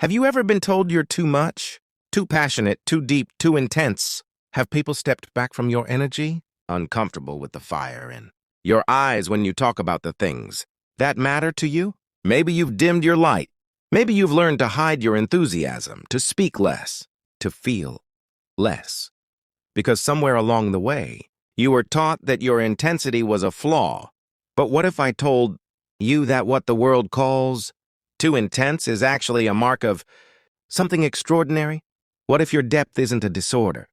Have you ever been told you're too much? Too passionate, too deep, too intense? Have people stepped back from your energy? Uncomfortable with the fire in your eyes when you talk about the things that matter to you? Maybe you've dimmed your light. Maybe you've learned to hide your enthusiasm, to speak less, to feel less. Because somewhere along the way, you were taught that your intensity was a flaw. But what if I told you that what the world calls too intense is actually a mark of something extraordinary? What if your depth isn't a disorder,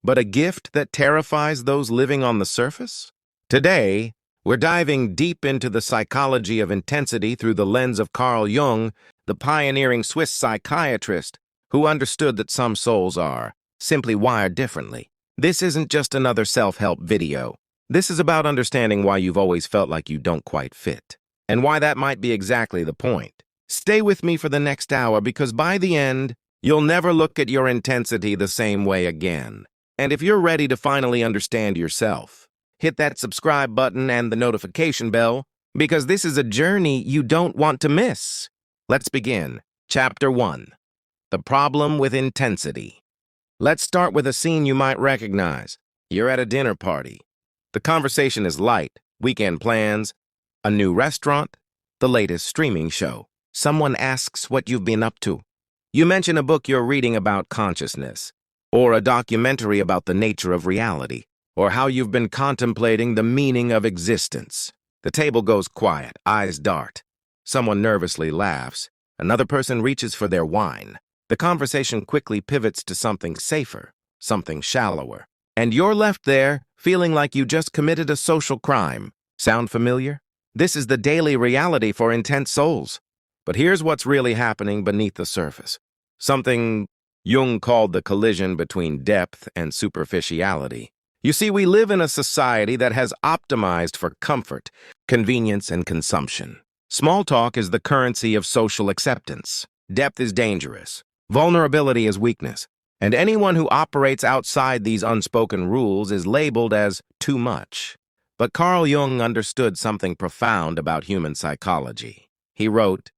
but a gift that terrifies those living on the surface? Today, we're diving deep into the psychology of intensity through the lens of Carl Jung, the pioneering Swiss psychiatrist who understood that some souls are simply wired differently. This isn't just another self-help video. This is about understanding why you've always felt like you don't quite fit, and why that might be exactly the point. Stay with me for the next hour, because by the end, you'll never look at your intensity the same way again. And if you're ready to finally understand yourself, hit that subscribe button and the notification bell, because this is a journey you don't want to miss. Let's begin. Chapter 1. The Problem with Intensity. Let's start with a scene you might recognize. You're at a dinner party. The conversation is light, weekend plans, a new restaurant, the latest streaming show. Someone asks what you've been up to. You mention a book you're reading about consciousness, or a documentary about the nature of reality, or how you've been contemplating the meaning of existence. The table goes quiet, eyes dart. Someone nervously laughs. Another person reaches for their wine. The conversation quickly pivots to something safer, something shallower. And you're left there, feeling like you just committed a social crime. Sound familiar? This is the daily reality for intense souls. But here's what's really happening beneath the surface. Something Jung called the collision between depth and superficiality. You see, we live in a society that has optimized for comfort, convenience, and consumption. Small talk is the currency of social acceptance. Depth is dangerous. Vulnerability is weakness. And anyone who operates outside these unspoken rules is labeled as too much. But Carl Jung understood something profound about human psychology. He wrote,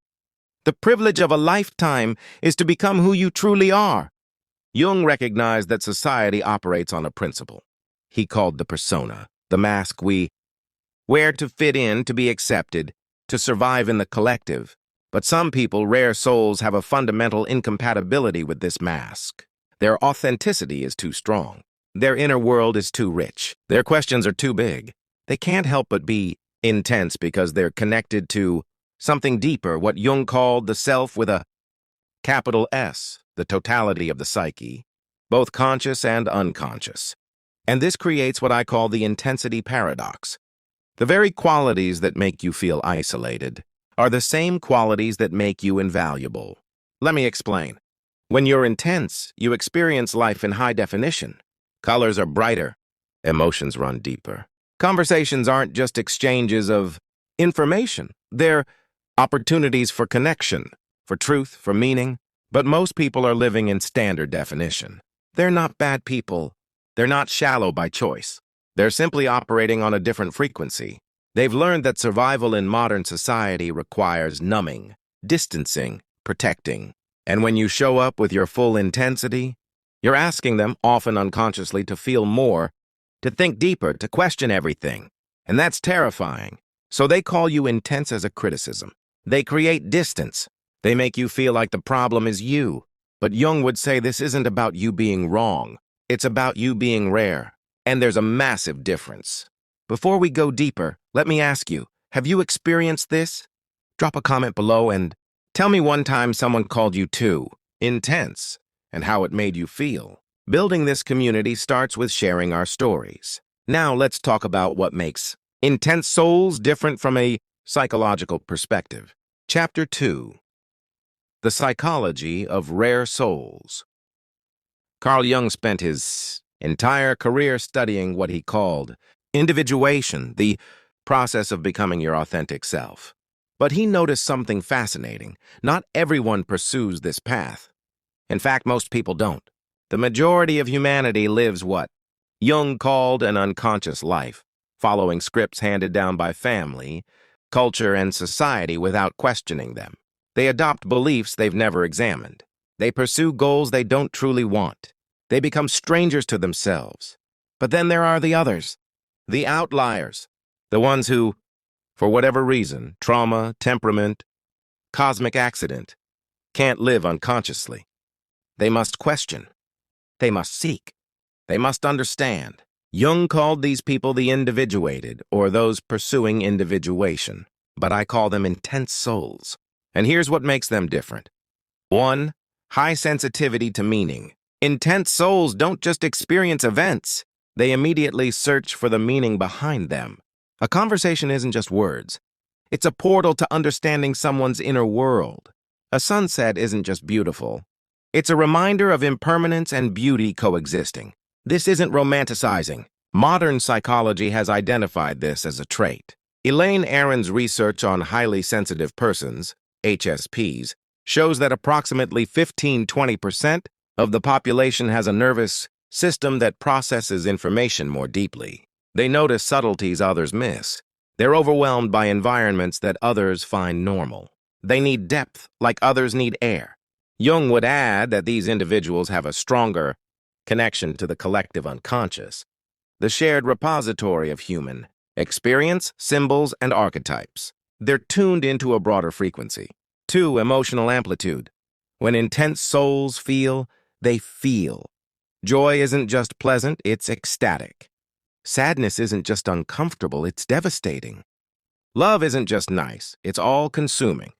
"The privilege of a lifetime is to become who you truly are." Jung recognized that society operates on a principle he called the persona, the mask we wear to fit in, to be accepted, to survive in the collective. But some people, rare souls, have a fundamental incompatibility with this mask. Their authenticity is too strong. Their inner world is too rich. Their questions are too big. They can't help but be intense because they're connected to something deeper, what Jung called the self with a capital S, the totality of the psyche, both conscious and unconscious. And this creates what I call the intensity paradox. The very qualities that make you feel isolated are the same qualities that make you invaluable. Let me explain. When you're intense, you experience life in high definition. Colors are brighter. Emotions run deeper. Conversations aren't just exchanges of information. They're opportunities for connection, for truth, for meaning. But most people are living in standard definition. They're not bad people. They're not shallow by choice. They're simply operating on a different frequency. They've learned that survival in modern society requires numbing, distancing, protecting. And when you show up with your full intensity, you're asking them, often unconsciously, to feel more, to think deeper, to question everything. And that's terrifying. So they call you intense as a criticism. They create distance. They make you feel like the problem is you. But Jung would say this isn't about you being wrong. It's about you being rare. And there's a massive difference. Before we go deeper, let me ask you, have you experienced this? Drop a comment below and tell me one time someone called you too intense and how it made you feel. Building this community starts with sharing our stories. Now let's talk about what makes intense souls different from a psychological perspective. Chapter 2. The Psychology of Rare Souls. Carl Jung spent his entire career studying what he called individuation, the process of becoming your authentic self. But he noticed something fascinating. Not everyone pursues this path. In fact, most people don't. The majority of humanity lives what Jung called an unconscious life, following scripts handed down by family, culture, and society without questioning them. They adopt beliefs they've never examined. They pursue goals they don't truly want. They become strangers to themselves. But then there are the others, the outliers, the ones who, for whatever reason, trauma, temperament, cosmic accident, can't live unconsciously. They must question. They must seek. They must understand. Jung called these people the individuated, or those pursuing individuation. But I call them intense souls. And here's what makes them different. 1. High sensitivity to meaning. Intense souls don't just experience events. They immediately search for the meaning behind them. A conversation isn't just words. It's a portal to understanding someone's inner world. A sunset isn't just beautiful. It's a reminder of impermanence and beauty coexisting. This isn't romanticizing. Modern psychology has identified this as a trait. Elaine Aron's research on highly sensitive persons, HSPs, shows that approximately 15–20% of the population has a nervous system that processes information more deeply. They notice subtleties others miss. They're overwhelmed by environments that others find normal. They need depth like others need air. Jung would add that these individuals have a stronger connection to the collective unconscious, the shared repository of human experience, symbols, and archetypes. They're tuned into a broader frequency. 2. Emotional amplitude. When intense souls feel, they feel. Joy isn't just pleasant, it's ecstatic. Sadness isn't just uncomfortable, it's devastating. Love isn't just nice, it's all-consuming.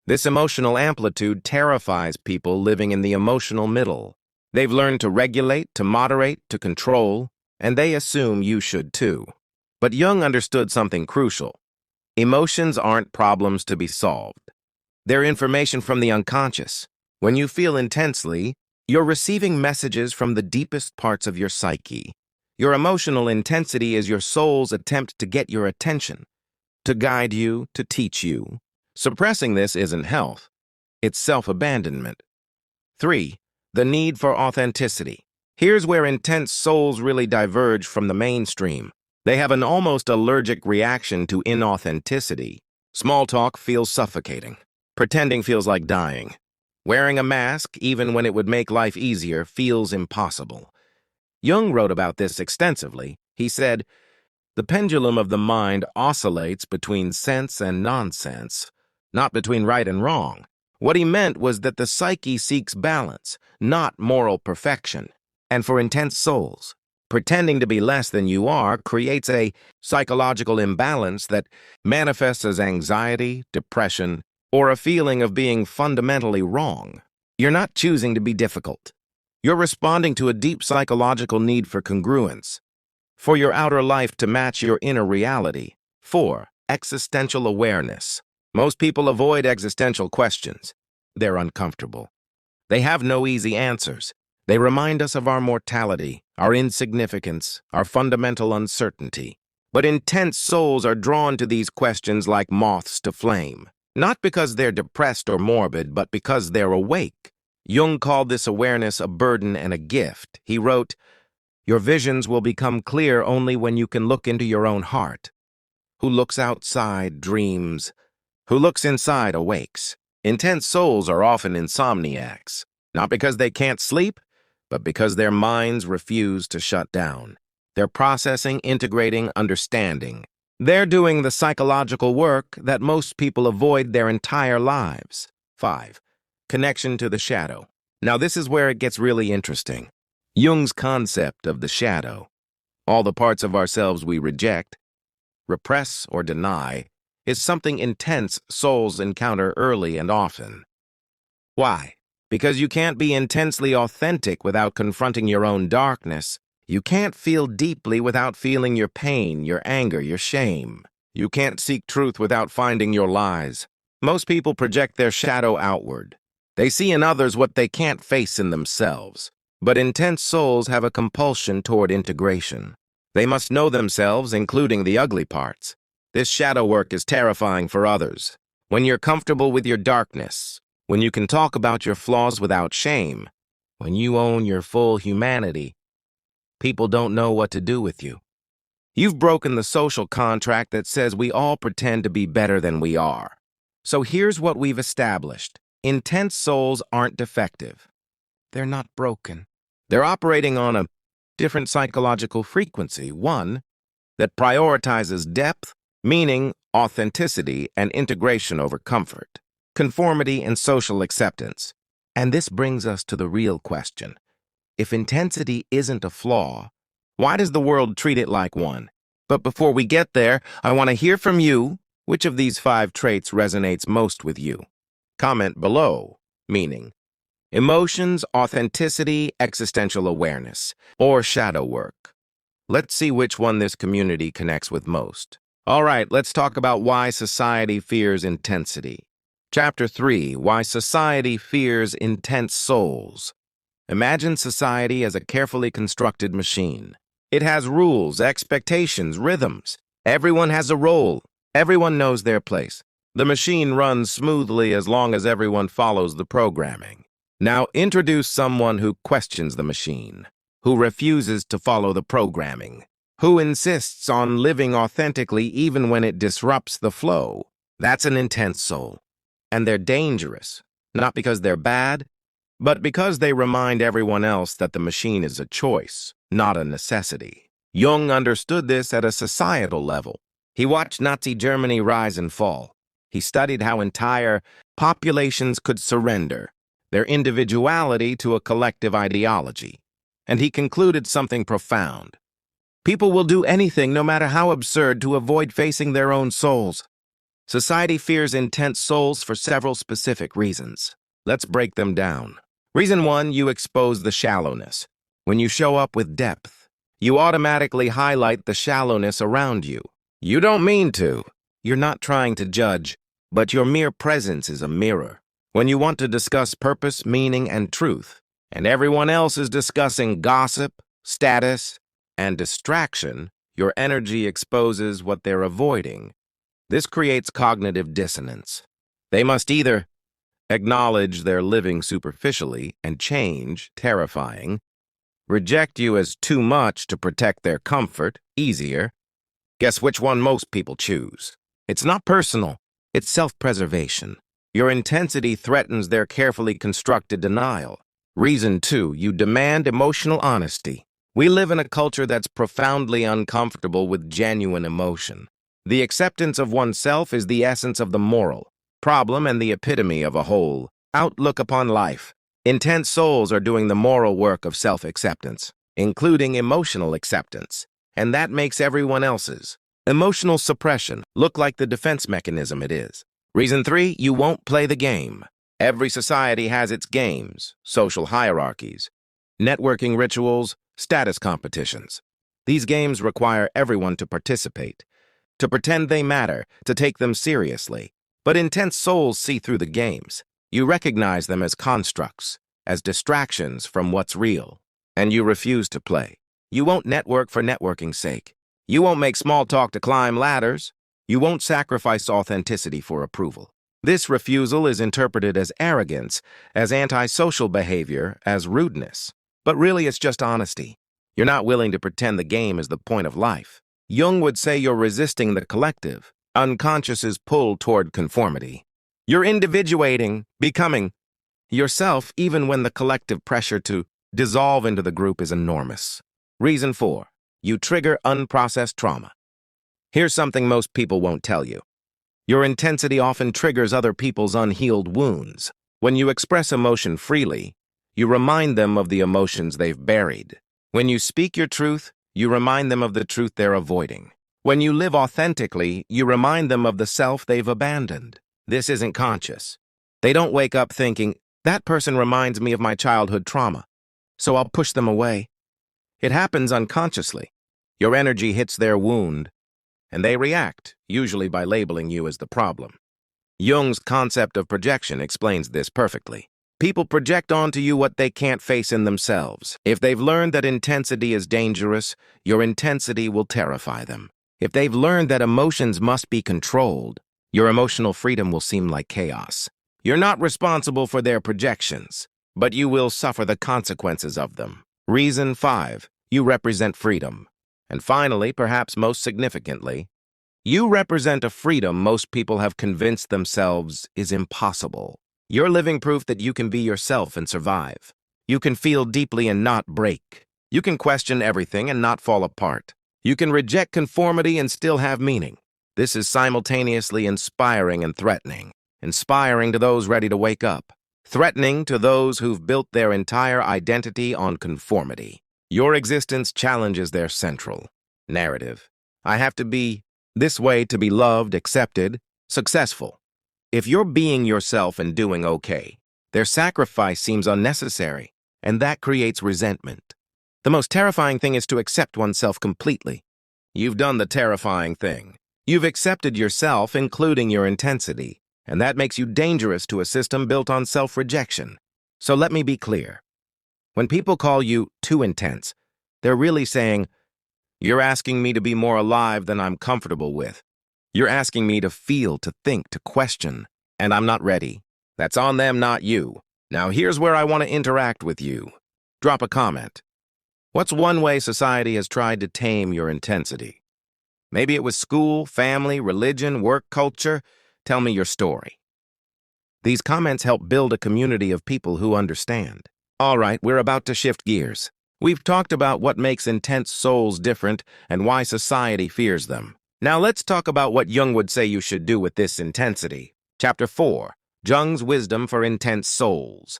This emotional amplitude terrifies people living in the emotional middle. They've learned to regulate, to moderate, to control, and they assume you should too. But Jung understood something crucial. Emotions aren't problems to be solved. They're information from the unconscious. When you feel intensely, you're receiving messages from the deepest parts of your psyche. Your emotional intensity is your soul's attempt to get your attention, to guide you, to teach you. Suppressing this isn't health. It's self-abandonment. 3. The need for authenticity. Here's where intense souls really diverge from the mainstream. They have an almost allergic reaction to inauthenticity. Small talk feels suffocating. Pretending feels like dying. Wearing a mask, even when it would make life easier, feels impossible. Jung wrote about this extensively. He said, "The pendulum of the mind oscillates between sense and nonsense, not between right and wrong." What he meant was that the psyche seeks balance, not moral perfection. And for intense souls, pretending to be less than you are creates a psychological imbalance that manifests as anxiety, depression, or a feeling of being fundamentally wrong. You're not choosing to be difficult. You're responding to a deep psychological need for congruence, for your outer life to match your inner reality. 4. Existential awareness. Most people avoid existential questions. They're uncomfortable. They have no easy answers. They remind us of our mortality, our insignificance, our fundamental uncertainty. But intense souls are drawn to these questions like moths to flame. Not because they're depressed or morbid, but because they're awake. Jung called this awareness a burden and a gift. He wrote, "Your visions will become clear only when you can look into your own heart. Who looks outside dreams. Who looks inside awakes." Intense souls are often insomniacs, not because they can't sleep, but because their minds refuse to shut down. They're processing, integrating, understanding. They're doing the psychological work that most people avoid their entire lives. 5. Connection to the shadow. Now this is where it gets really interesting. Jung's concept of the shadow, all the parts of ourselves we reject, repress, or deny, is something intense souls encounter early and often. Why? Because you can't be intensely authentic without confronting your own darkness. You can't feel deeply without feeling your pain, your anger, your shame. You can't seek truth without finding your lies. Most people project their shadow outward. They see in others what they can't face in themselves. But intense souls have a compulsion toward integration. They must know themselves, including the ugly parts. This shadow work is terrifying for others. When you're comfortable with your darkness, when you can talk about your flaws without shame, when you own your full humanity, people don't know what to do with you. You've broken the social contract that says we all pretend to be better than we are. So here's what we've established. Intense souls aren't defective. They're not broken. They're operating on a different psychological frequency, one that prioritizes depth, meaning, authenticity, and integration over comfort, conformity, and social acceptance. And this brings us to the real question. If intensity isn't a flaw, why does the world treat it like one? But before we get there, I want to hear from you. Which of these 5 traits resonates most with you? Comment below, meaning emotions, authenticity, existential awareness, or shadow work. Let's see which one this community connects with most. All right, let's talk about why society fears intensity. Chapter 3, Why Society Fears Intense Souls. Imagine society as a carefully constructed machine. It has rules, expectations, rhythms. Everyone has a role. Everyone knows their place. The machine runs smoothly as long as everyone follows the programming. Now introduce someone who questions the machine, who refuses to follow the programming, who insists on living authentically even when it disrupts the flow. That's an intense soul. And they're dangerous, not because they're bad, but because they remind everyone else that the machine is a choice, not a necessity. Jung understood this at a societal level. He watched Nazi Germany rise and fall. He studied how entire populations could surrender their individuality to a collective ideology. And he concluded something profound. People will do anything, no matter how absurd, to avoid facing their own souls. Society fears intense souls for several specific reasons. Let's break them down. Reason 1, you expose the shallowness. When you show up with depth, you automatically highlight the shallowness around you. You don't mean to. You're not trying to judge, but your mere presence is a mirror. When you want to discuss purpose, meaning, and truth, and everyone else is discussing gossip, status, and distraction, your energy exposes what they're avoiding. This creates cognitive dissonance. They must either acknowledge they're living superficially and change, terrifying, reject you as too much to protect their comfort, easier. Guess which one most people choose? It's not personal. It's self-preservation. Your intensity threatens their carefully constructed denial. Reason 2, you demand emotional honesty. We live in a culture that's profoundly uncomfortable with genuine emotion. The acceptance of oneself is the essence of the moral problem and the epitome of a whole outlook upon life. Intense souls are doing the moral work of self-acceptance, including emotional acceptance. And that makes everyone else's emotional suppression look like the defense mechanism it is. Reason 3, you won't play the game. Every society has its games, social hierarchies, networking rituals, status competitions. These games require everyone to participate, to pretend they matter, to take them seriously. But intense souls see through the games. You recognize them as constructs, as distractions from what's real, and you refuse to play. You won't network for networking's sake. You won't make small talk to climb ladders. You won't sacrifice authenticity for approval. This refusal is interpreted as arrogance, as antisocial behavior, as rudeness. But really it's just honesty. You're not willing to pretend the game is the point of life. Jung would say you're resisting the collective, unconscious's pull toward conformity. You're individuating, becoming yourself even when the collective pressure to dissolve into the group is enormous. Reason 4, you trigger unprocessed trauma. Here's something most people won't tell you. Your intensity often triggers other people's unhealed wounds. When you express emotion freely, you remind them of the emotions they've buried. When you speak your truth, you remind them of the truth they're avoiding. When you live authentically, you remind them of the self they've abandoned. This isn't conscious. They don't wake up thinking, that person reminds me of my childhood trauma, so I'll push them away. It happens unconsciously. Your energy hits their wound, and they react, usually by labeling you as the problem. Jung's concept of projection explains this perfectly. People project onto you what they can't face in themselves. If they've learned that intensity is dangerous, your intensity will terrify them. If they've learned that emotions must be controlled, your emotional freedom will seem like chaos. You're not responsible for their projections, but you will suffer the consequences of them. Reason 5, you represent freedom. And finally, perhaps most significantly, You represent a freedom most people have convinced themselves is impossible. You're living proof that you can be yourself and survive. You can feel deeply and not break. You can question everything and not fall apart. You can reject conformity and still have meaning. This is simultaneously inspiring and threatening. Inspiring to those ready to wake up. Threatening to those who've built their entire identity on conformity. Your existence challenges their central narrative. I have to be this way to be loved, accepted, successful. If you're being yourself and doing okay, their sacrifice seems unnecessary, and that creates resentment. The most terrifying thing is to accept oneself completely. You've done the terrifying thing. You've accepted yourself, including your intensity, and that makes you dangerous to a system built on self-rejection. So let me be clear. When people call you too intense, they're really saying, "You're asking me to be more alive than I'm comfortable with. You're asking me to feel, to think, to question, and I'm not ready." That's on them, not you. Now here's where I want to interact with you. Drop a comment. What's one way society has tried to tame your intensity? Maybe it was school, family, religion, work culture. Tell me your story. These comments help build a community of people who understand. All right, we're about to shift gears. We've talked about what makes intense souls different and why society fears them. Now let's talk about what Jung would say you should do with this intensity. Chapter 4, Jung's Wisdom for Intense Souls.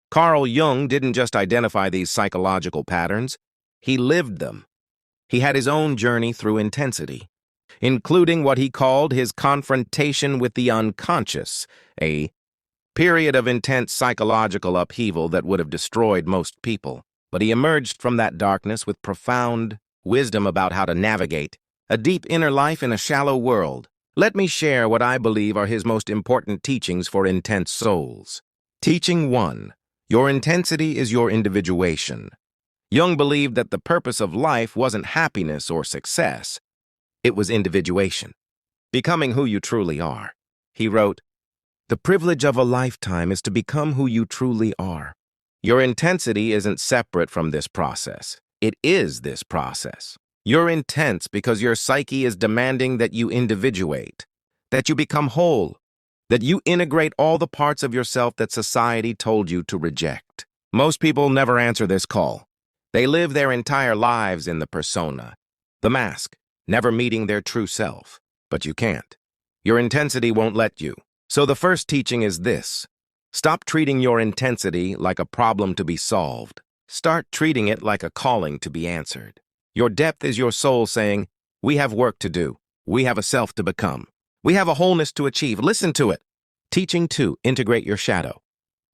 Carl Jung didn't just identify these psychological patterns, he lived them. He had his own journey through intensity, including what he called his confrontation with the unconscious, a period of intense psychological upheaval that would have destroyed most people. But he emerged from that darkness with profound wisdom about how to navigate a deep inner life in a shallow world. Let me share what I believe are his most important teachings for intense souls. Teaching 1. Your intensity is your individuation. Jung believed that the purpose of life wasn't happiness or success. It was individuation, becoming who you truly are. He wrote, "The privilege of a lifetime is to become who you truly are." Your intensity isn't separate from this process. It is this process. You're intense because your psyche is demanding that you individuate, that you become whole, that you integrate all the parts of yourself that society told you to reject. Most people never answer this call. They live their entire lives in the persona, the mask, never meeting their true self. But you can't. Your intensity won't let you. So the first teaching is this. Stop treating your intensity like a problem to be solved. Start treating it like a calling to be answered. Your depth is your soul saying, "We have work to do. We have a self to become. We have a wholeness to achieve. Listen to it." Teaching 2, integrate your shadow.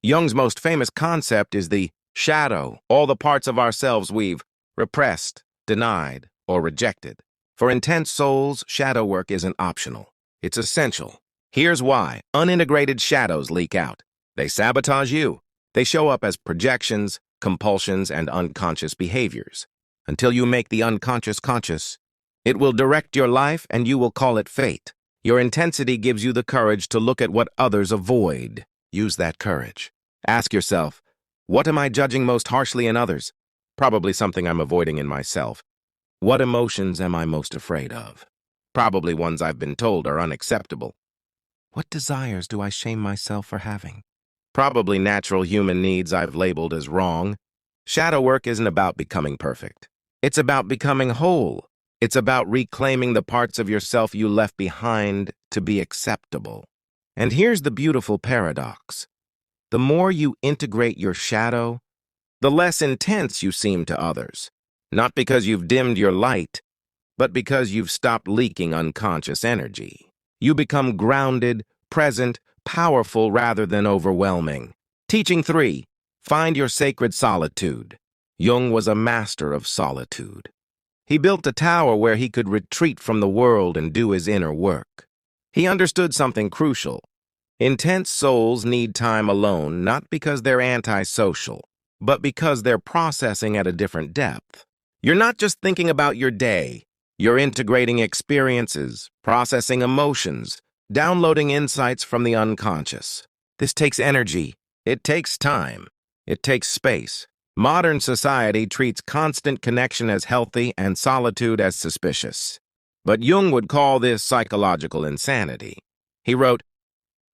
Jung's most famous concept is the shadow, all the parts of ourselves we've repressed, denied, or rejected. For intense souls, shadow work isn't optional. It's essential. Here's why. Unintegrated shadows leak out. They sabotage you. They show up as projections, compulsions, and unconscious behaviors. Until you make the unconscious conscious, it will direct your life and you will call it fate. Your intensity gives you the courage to look at what others avoid. Use that courage. Ask yourself, what am I judging most harshly in others? Probably something I'm avoiding in myself. What emotions am I most afraid of? Probably ones I've been told are unacceptable. What desires do I shame myself for having? Probably natural human needs I've labeled as wrong. Shadow work isn't about becoming perfect. It's about becoming whole. It's about reclaiming the parts of yourself you left behind to be acceptable. And here's the beautiful paradox. The more you integrate your shadow, the less intense you seem to others. Not because you've dimmed your light, but because you've stopped leaking unconscious energy. You become grounded, present, powerful rather than overwhelming. Teaching 3, find your sacred solitude. Jung was a master of solitude. He built a tower where he could retreat from the world and do his inner work. He understood something crucial. Intense souls need time alone, not because they're antisocial, but because they're processing at a different depth. You're not just thinking about your day. You're integrating experiences, processing emotions, downloading insights from the unconscious. This takes energy. It takes time. It takes space. Modern society treats constant connection as healthy and solitude as suspicious. But Jung would call this psychological insanity. He wrote,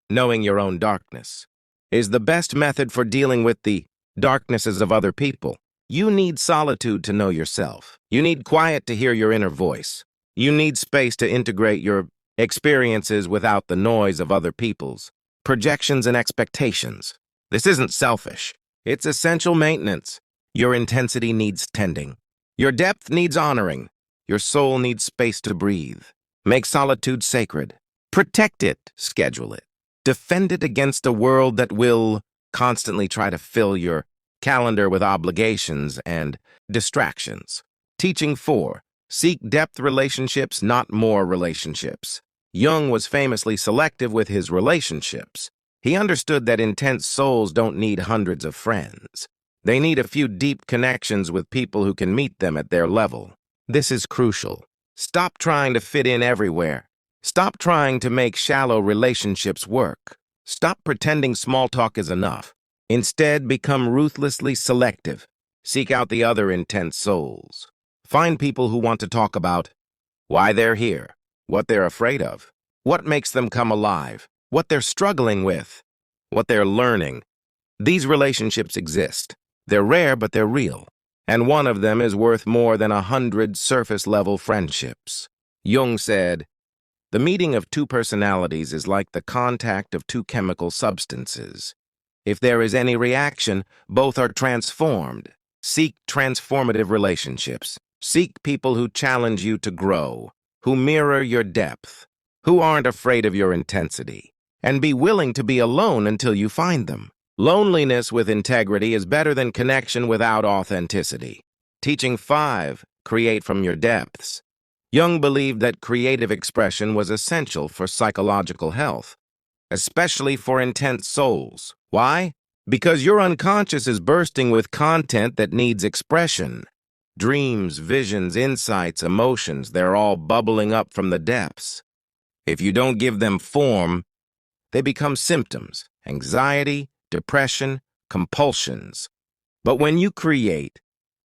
"Knowing your own darkness is the best method for dealing with the darknesses of other people. You need solitude to know yourself. You need quiet to hear your inner voice. You need space to integrate your experiences without the noise of other people's projections and expectations. This isn't selfish. It's essential maintenance. Your intensity needs tending. Your depth needs honoring. Your soul needs space to breathe. Make solitude sacred. Protect it, schedule it. Defend it against a world that will constantly try to fill your calendar with obligations and distractions." Teaching 4. Seek depth relationships, not more relationships. Jung was famously selective with his relationships. He understood that intense souls don't need hundreds of friends. They need a few deep connections with people who can meet them at their level. This is crucial. Stop trying to fit in everywhere. Stop trying to make shallow relationships work. Stop pretending small talk is enough. Instead, become ruthlessly selective. Seek out the other intense souls. Find people who want to talk about why they're here, what they're afraid of, what makes them come alive, what they're struggling with, what they're learning. These relationships exist. They're rare, but they're real. And one of them is worth more than 100 surface-level friendships. Jung said, "The meeting of two personalities is like the contact of two chemical substances. If there is any reaction, both are transformed. Seek transformative relationships. Seek people who challenge you to grow, who mirror your depth, who aren't afraid of your intensity, and be willing to be alone until you find them. Loneliness with integrity is better than connection without authenticity." Teaching 5. Create from your depths. Jung believed that creative expression was essential for psychological health, especially for intense souls. Why? Because your unconscious is bursting with content that needs expression. Dreams, visions, insights, emotions, they're all bubbling up from the depths. If you don't give them form, they become symptoms: anxiety, depression, compulsions. But when you create,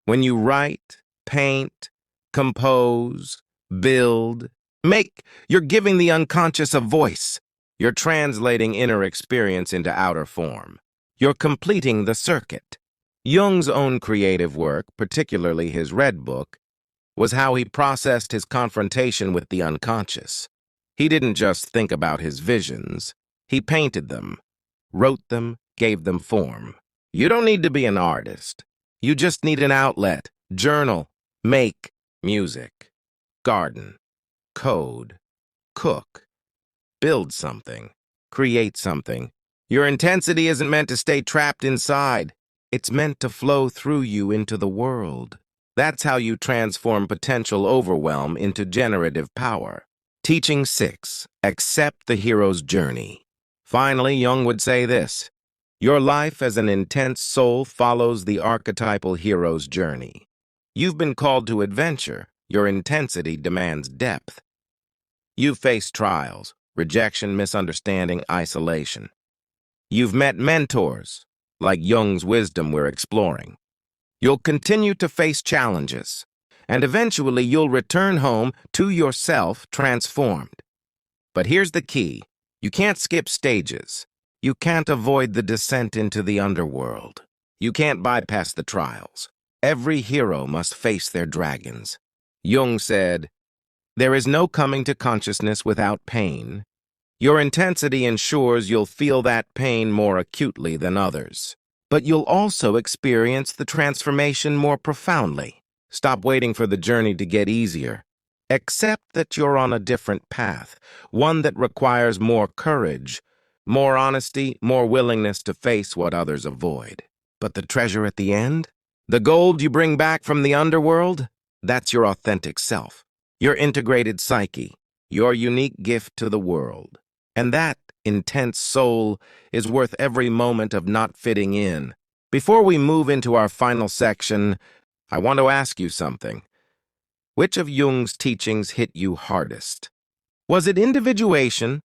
when you write, paint, compose, build, make, you're giving the unconscious a voice. You're translating inner experience into outer form. You're completing the circuit. Jung's own creative work, particularly his Red Book, was how he processed his confrontation with the unconscious. He didn't just think about his visions. He painted them, wrote them, gave them form. You don't need to be an artist. You just need an outlet. Journal, make music, garden, code, cook, build something, create something. Your intensity isn't meant to stay trapped inside. It's meant to flow through you into the world. That's how you transform potential overwhelm into generative power. Teaching 6. Accept the hero's journey. Finally, Jung would say this: your life as an intense soul follows the archetypal hero's journey. You've been called to adventure. Your intensity demands depth. You've faced trials, rejection, misunderstanding, isolation. You've met mentors, like Jung's wisdom we're exploring. You'll continue to face challenges, and eventually you'll return home to yourself transformed. But here's the key: you can't skip stages. You can't avoid the descent into the underworld. You can't bypass the trials. Every hero must face their dragons. Jung said, "There is no coming to consciousness without pain. Your intensity ensures you'll feel that pain more acutely than others. But you'll also experience the transformation more profoundly. Stop waiting for the journey to get easier. Accept that you're on a different path, one that requires more courage, more honesty, more willingness to face what others avoid. But the treasure at the end? The gold you bring back from the underworld? That's your authentic self, your integrated psyche, your unique gift to the world. And that intense soul is worth every moment of not fitting in." Before we move into our final section, I want to ask you something. Which of Jung's teachings hit you hardest? Was it individuation,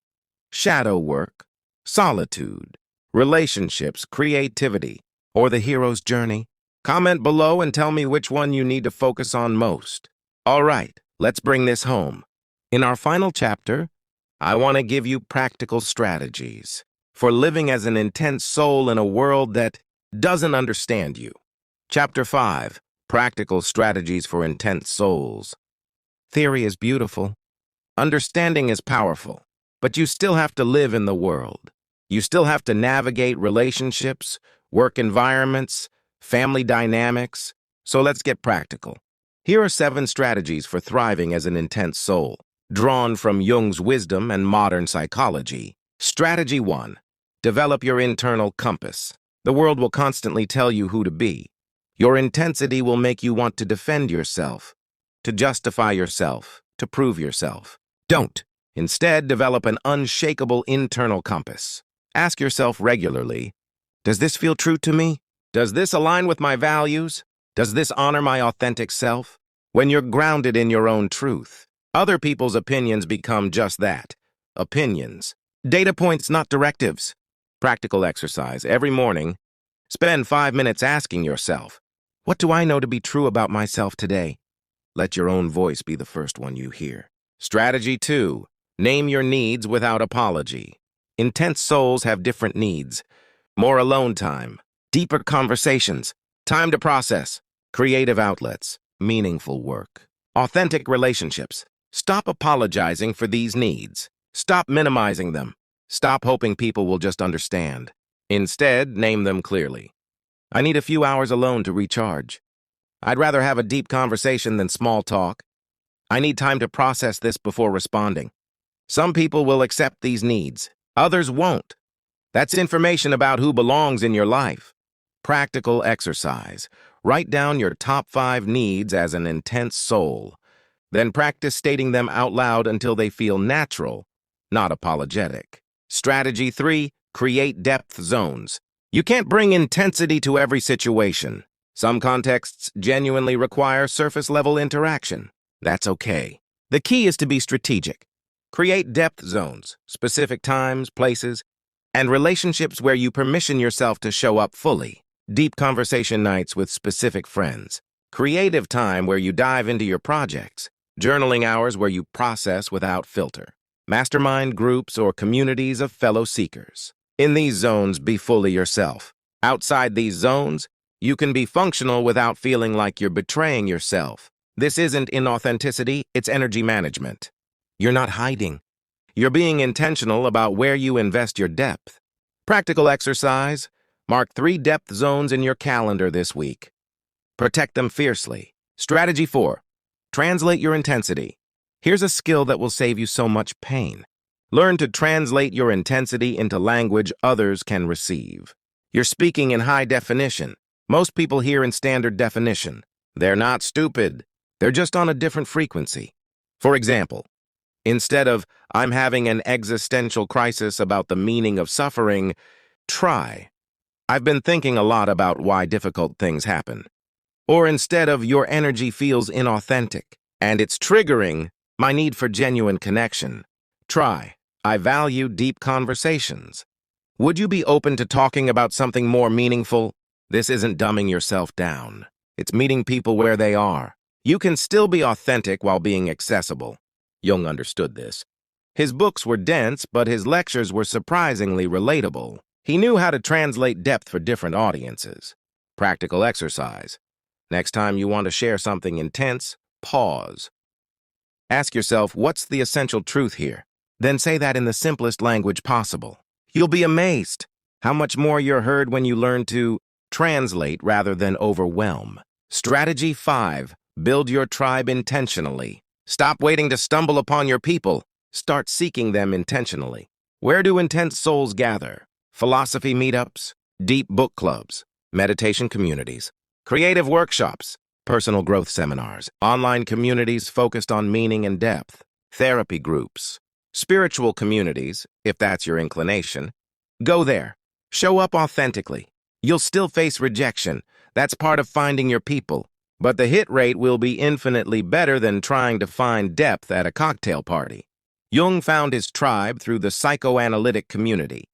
shadow work, solitude, relationships, creativity, or the hero's journey? Comment below and tell me which one you need to focus on most. All right, let's bring this home. In our final chapter, I want to give you practical strategies for living as an intense soul in a world that doesn't understand you. Chapter 5, Practical Strategies for Intense Souls. Theory is beautiful. Understanding is powerful. But you still have to live in the world. You still have to navigate relationships, work environments, family dynamics. So let's get practical. Here are 7 strategies for thriving as an intense soul, drawn from Jung's wisdom and modern psychology. Strategy 1. Develop your internal compass. The world will constantly tell you who to be. Your intensity will make you want to defend yourself, to justify yourself, to prove yourself. Don't. Instead, develop an unshakable internal compass. Ask yourself regularly, does this feel true to me? Does this align with my values? Does this honor my authentic self? When you're grounded in your own truth, other people's opinions become just that, opinions. Data points, not directives. Practical exercise. Every morning, spend 5 minutes asking yourself, what do I know to be true about myself today? Let your own voice be the first one you hear. Strategy 2. Name your needs without apology. Intense souls have different needs. More alone time, deeper conversations, time to process, creative outlets, meaningful work, authentic relationships. Stop apologizing for these needs. Stop minimizing them. Stop hoping people will just understand. Instead, name them clearly. I need a few hours alone to recharge. I'd rather have a deep conversation than small talk. I need time to process this before responding. Some people will accept these needs. Others won't. That's information about who belongs in your life. Practical exercise. Write down your top 5 needs as an intense soul. Then practice stating them out loud until they feel natural, not apologetic. Strategy 3. Create depth zones. You can't bring intensity to every situation. Some contexts genuinely require surface-level interaction. That's okay. The key is to be strategic. Create depth zones, specific times, places, and relationships where you permission yourself to show up fully. Deep conversation nights with specific friends. Creative time where you dive into your projects. Journaling hours where you process without filter. Mastermind groups or communities of fellow seekers. In these zones, be fully yourself. Outside these zones, you can be functional without feeling like you're betraying yourself. This isn't inauthenticity, it's energy management. You're not hiding. You're being intentional about where you invest your depth. Practical exercise. Mark 3 depth zones in your calendar this week. Protect them fiercely. Strategy 4. Translate your intensity. Here's a skill that will save you so much pain. Learn to translate your intensity into language others can receive. You're speaking in high definition. Most people hear in standard definition. They're not stupid. They're just on a different frequency. For example, instead of, I'm having an existential crisis about the meaning of suffering, try, I've been thinking a lot about why difficult things happen. Or instead of, your energy feels inauthentic, and it's triggering my need for genuine connection, try, I value deep conversations. Would you be open to talking about something more meaningful? This isn't dumbing yourself down. It's meeting people where they are. You can still be authentic while being accessible. Jung understood this. His books were dense, but his lectures were surprisingly relatable. He knew how to translate depth for different audiences. Practical exercise. Next time you want to share something intense, pause. Ask yourself, what's the essential truth here? Then say that in the simplest language possible. You'll be amazed how much more you're heard when you learn to translate rather than overwhelm. Strategy 5. Build your tribe intentionally. Stop waiting to stumble upon your people. Start seeking them intentionally. Where do intense souls gather? Philosophy meetups, deep book clubs, meditation communities, creative workshops, personal growth seminars, online communities focused on meaning and depth, therapy groups, spiritual communities, if that's your inclination. Go there. Show up authentically. You'll still face rejection. That's part of finding your people. But the hit rate will be infinitely better than trying to find depth at a cocktail party. Jung found his tribe through the psychoanalytic community,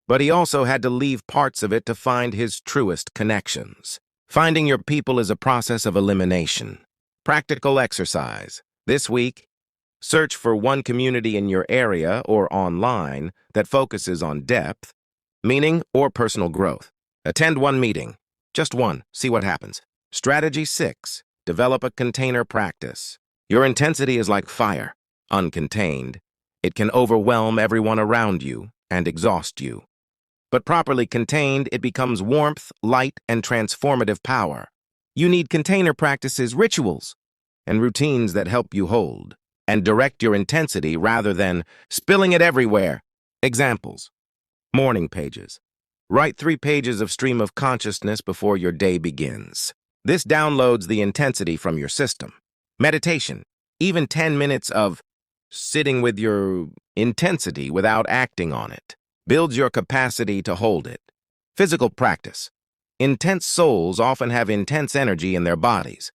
but he also had to leave parts of it to find his truest connections. Finding your people is a process of elimination. Practical exercise. This week, Search for one community in your area or online that focuses on depth, meaning, or personal growth. Attend one meeting. Just one. See what happens. Strategy 6. Develop a container practice. Your intensity is like fire, uncontained. It can overwhelm everyone around you and exhaust you. But properly contained, it becomes warmth, light, and transformative power. You need container practices, rituals, and routines that help you hold and direct your intensity rather than spilling it everywhere. Examples. Morning pages. Write 3 pages of stream of consciousness before your day begins. This downloads the intensity from your system. Meditation. Even 10 minutes of sitting with your intensity without acting on it builds your capacity to hold it. Physical practice. Intense souls often have intense energy in their bodies.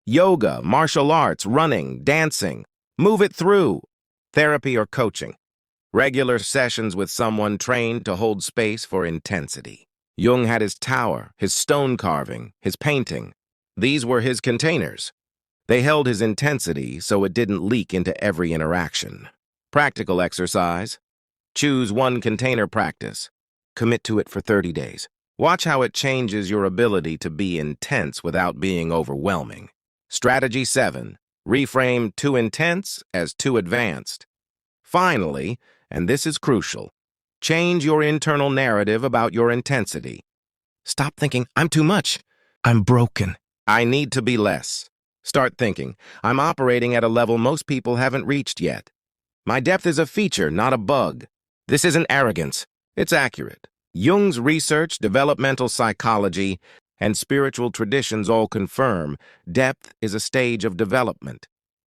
Yoga, martial arts, running, dancing. Move it through. Therapy or coaching. Regular sessions with someone trained to hold space for intensity. Jung had his tower, his stone carving, his painting. These were his containers. They held his intensity so it didn't leak into every interaction. Practical exercise. Choose one container practice. Commit to it for 30 days. Watch how it changes your ability to be intense without being overwhelming. Strategy 7. Reframe too intense as too advanced. Finally, and this is crucial, change your internal narrative about your intensity. Stop thinking, I'm too much. I'm broken. I need to be less. Start thinking, I'm operating at a level most people haven't reached yet. My depth is a feature, not a bug. This isn't arrogance. It's accurate. Jung's research, developmental psychology, and spiritual traditions all confirm depth is a stage of development,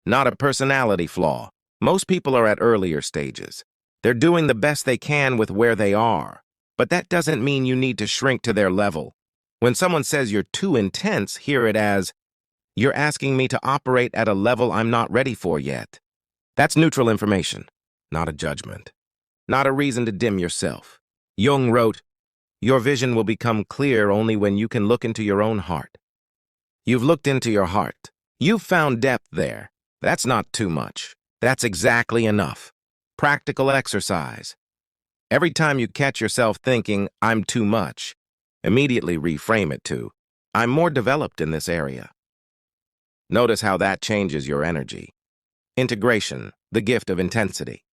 not a personality flaw. Most people are at earlier stages. They're doing the best they can with where they are, but that doesn't mean you need to shrink to their level. When someone says you're too intense, hear it as, you're asking me to operate at a level I'm not ready for yet. That's neutral information, not a judgment, not a reason to dim yourself. Jung wrote, your vision will become clear only when you can look into your own heart. You've looked into your heart. You've found depth there. That's not too much. That's exactly enough. Practical exercise. Every time you catch yourself thinking, I'm too much, immediately reframe it to, I'm more developed in this area. Notice how that changes your energy. Integration, the gift of intensity.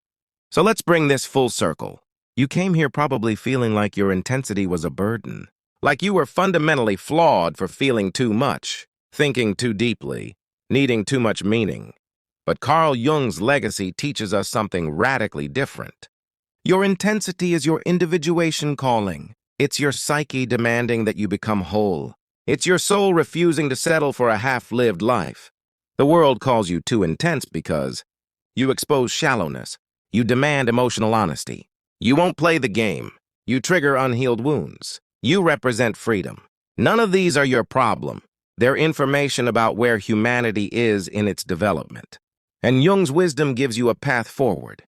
So let's bring this full circle. You came here probably feeling like your intensity was a burden, like you were fundamentally flawed for feeling too much, thinking too deeply, needing too much meaning. But Carl Jung's legacy teaches us something radically different. Your intensity is your individuation calling. It's your psyche demanding that you become whole. It's your soul refusing to settle for a half-lived life. The world calls you too intense because you expose shallowness. You demand emotional honesty. You won't play the game. You trigger unhealed wounds. You represent freedom. None of these are your problem. They're information about where humanity is in its development. And Jung's wisdom gives you a path forward.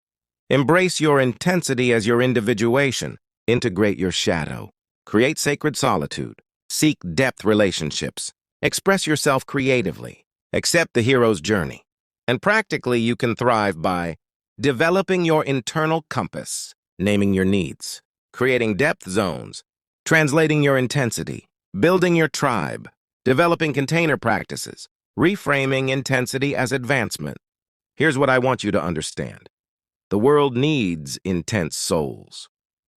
Embrace your intensity as your individuation. Integrate your shadow. Create sacred solitude. Seek depth relationships. Express yourself creatively. Accept the hero's journey. And practically, you can thrive by developing your internal compass, naming your needs, creating depth zones, translating your intensity, building your tribe, developing container practices, reframing intensity as advancement. Here's what I want you to understand. The world needs intense souls.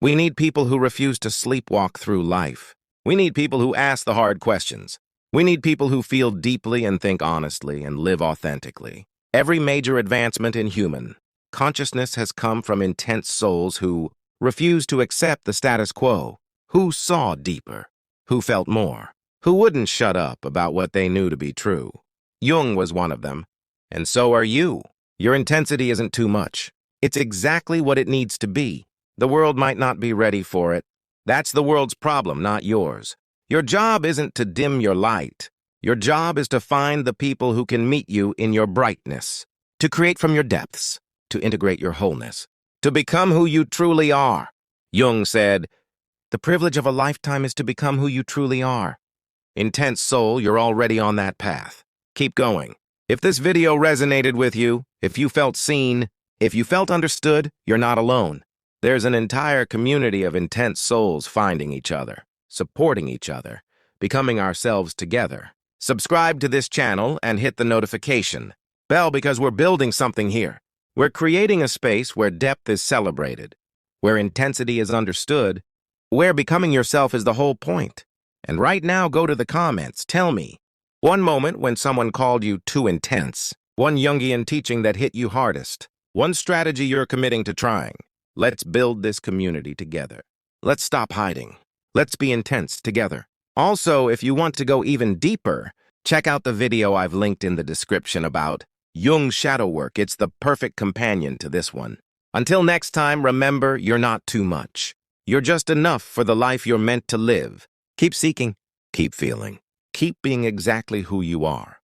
We need people who refuse to sleepwalk through life. We need people who ask the hard questions. We need people who feel deeply and think honestly and live authentically. Every major advancement in human consciousness has come from intense souls who refused to accept the status quo, who saw deeper, who felt more, who wouldn't shut up about what they knew to be true. Jung was one of them, and so are you. Your intensity isn't too much. It's exactly what it needs to be. The world might not be ready for it. That's the world's problem, not yours. Your job isn't to dim your light. Your job is to find the people who can meet you in your brightness, to create from your depths, to integrate your wholeness, to become who you truly are. Jung said, the privilege of a lifetime is to become who you truly are. Intense soul, you're already on that path. Keep going. If this video resonated with you, if you felt seen, if you felt understood, you're not alone. There's an entire community of intense souls finding each other, supporting each other, becoming ourselves together. Subscribe to this channel and hit the notification bell because we're building something here. We're creating a space where depth is celebrated, where intensity is understood, where becoming yourself is the whole point. And right now, go to the comments. Tell me, one moment when someone called you too intense, one Jungian teaching that hit you hardest, one strategy you're committing to trying. Let's build this community together. Let's stop hiding. Let's be intense together. Also, if you want to go even deeper, check out the video I've linked in the description about Jung's shadow work. It's the perfect companion to this one. Until next time, remember, you're not too much. You're just enough for the life you're meant to live. Keep seeking, keep feeling, keep being exactly who you are.